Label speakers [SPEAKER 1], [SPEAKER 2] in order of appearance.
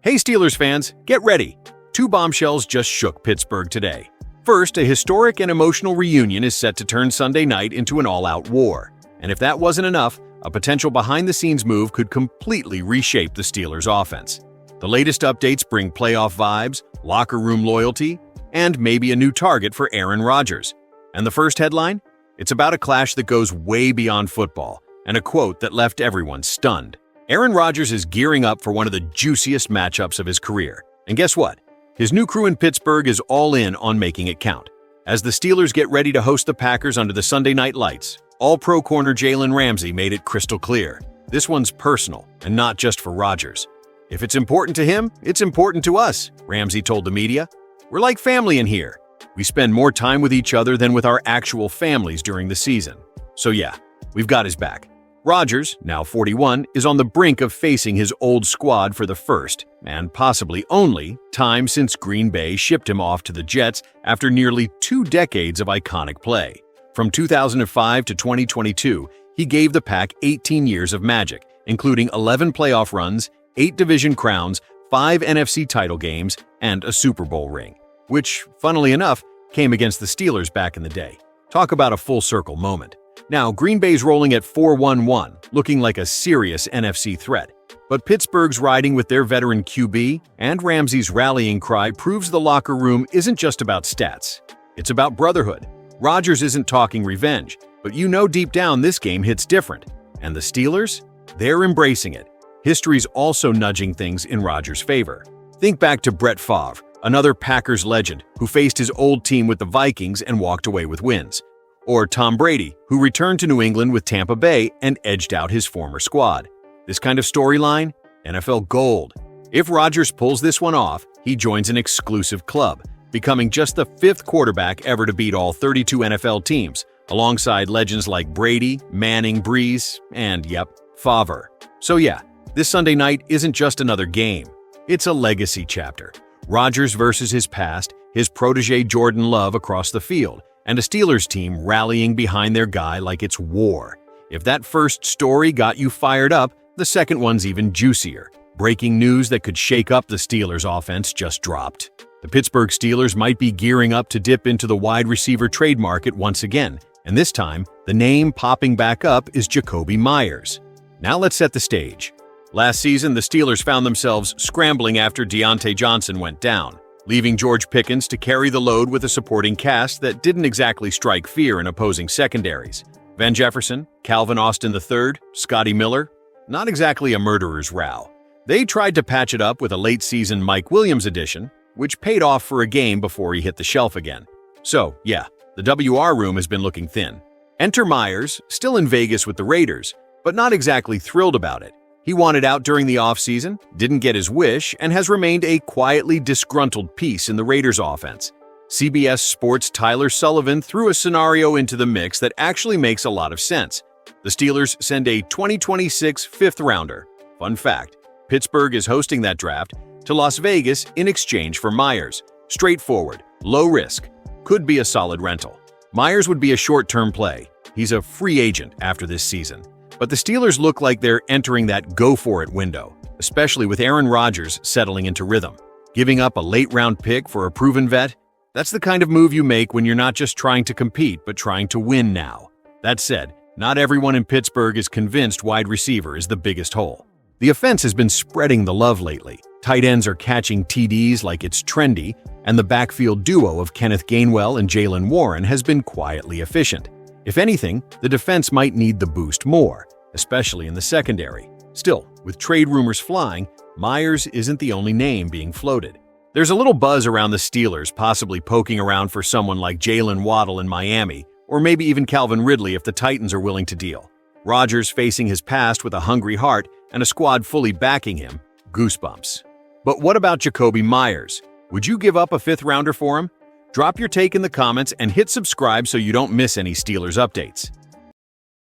[SPEAKER 1] Hey Steelers fans, get ready! Two bombshells just shook Pittsburgh today. First, a historic and emotional reunion is set to turn Sunday night into an all-out war. And if that wasn't enough, a potential behind-the-scenes move could completely reshape the Steelers' offense. The latest updates bring playoff vibes, locker room loyalty, and maybe a new target for Aaron Rodgers. And the first headline? It's about a clash that goes way beyond football, and a quote that left everyone stunned. Aaron Rodgers is gearing up for one of the juiciest matchups of his career. And guess what? His new crew in Pittsburgh is all in on making it count. As the Steelers get ready to host the Packers under the Sunday night lights, All-Pro corner Jalen Ramsey made it crystal clear. This one's personal, and not just for Rodgers. If it's important to him, it's important to us, Ramsey told the media. We're like family in here. We spend more time with each other than with our actual families during the season. So yeah, we've got his back. Rodgers, now 41, is on the brink of facing his old squad for the first, and possibly only, time since Green Bay shipped him off to the Jets after nearly 2 decades of iconic play. From 2005 to 2022, he gave the Pack 18 years of magic, including 11 playoff runs, 8 division crowns, 5 NFC title games, and a Super Bowl ring, which, funnily enough, came against the Steelers back in the day. Talk about a full-circle moment. Now, Green Bay's rolling at 4-1-1, looking like a serious NFC threat. But Pittsburgh's riding with their veteran QB, and Ramsey's rallying cry proves the locker room isn't just about stats. It's about brotherhood. Rodgers isn't talking revenge, but you know deep down this game hits different. And the Steelers? They're embracing it. History's also nudging things in Rodgers' favor. Think back to Brett Favre, another Packers legend who faced his old team with the Vikings and walked away with wins. Or Tom Brady, who returned to New England with Tampa Bay and edged out his former squad. This kind of storyline? NFL gold. If Rodgers pulls this one off, he joins an exclusive club, becoming just the 5th quarterback ever to beat all 32 NFL teams, alongside legends like Brady, Manning, Breeze, and, Favre. So yeah, this Sunday night isn't just another game. It's a legacy chapter. Rodgers versus his past, his protege Jordan Love across the field, and a Steelers team rallying behind their guy like it's war. If that first story got you fired up, the second one's even juicier. Breaking news that could shake up the Steelers' offense just dropped. The Pittsburgh Steelers might be gearing up to dip into the wide receiver trade market once again, and this time, the name popping back up is Jakobi Meyers. Now let's set the stage. Last season, the Steelers found themselves scrambling after Deontay Johnson went down, leaving George Pickens to carry the load with a supporting cast that didn't exactly strike fear in opposing secondaries. Van Jefferson, Calvin Austin III, Scotty Miller, not exactly a murderer's row. They tried to patch it up with a late-season Mike Williams addition, which paid off for a game before he hit the shelf again. So, yeah, the WR room has been looking thin. Enter Meyers, still in Vegas with the Raiders, but not exactly thrilled about it. He wanted out during the offseason, didn't get his wish, and has remained a quietly disgruntled piece in the Raiders' offense. CBS Sports' Tyler Sullivan threw a scenario into the mix that actually makes a lot of sense. The Steelers send a 2026 5th-rounder. Fun fact, Pittsburgh is hosting that draft to Las Vegas in exchange for Meyers. Straightforward, low risk, could be a solid rental. Meyers would be a short-term play. He's a free agent after this season. But the Steelers look like they're entering that go-for-it window, especially with Aaron Rodgers settling into rhythm. Giving up a late-round pick for a proven vet? That's the kind of move you make when you're not just trying to compete, but trying to win now. That said, not everyone in Pittsburgh is convinced wide receiver is the biggest hole. The offense has been spreading the love lately. Tight ends are catching TDs like it's trendy, and the backfield duo of Kenneth Gainwell and Jaylen Warren has been quietly efficient. If anything, the defense might need the boost more, especially in the secondary. Still, with trade rumors flying, Meyers isn't the only name being floated. There's a little buzz around the Steelers possibly poking around for someone like Jalen Waddle in Miami, or maybe even Calvin Ridley if the Titans are willing to deal. Rodgers facing his past with a hungry heart and a squad fully backing him, goosebumps. But what about Jakobi Meyers? Would you give up a 5th-rounder for him? Drop your take in the comments and hit subscribe so you don't miss any Steelers updates.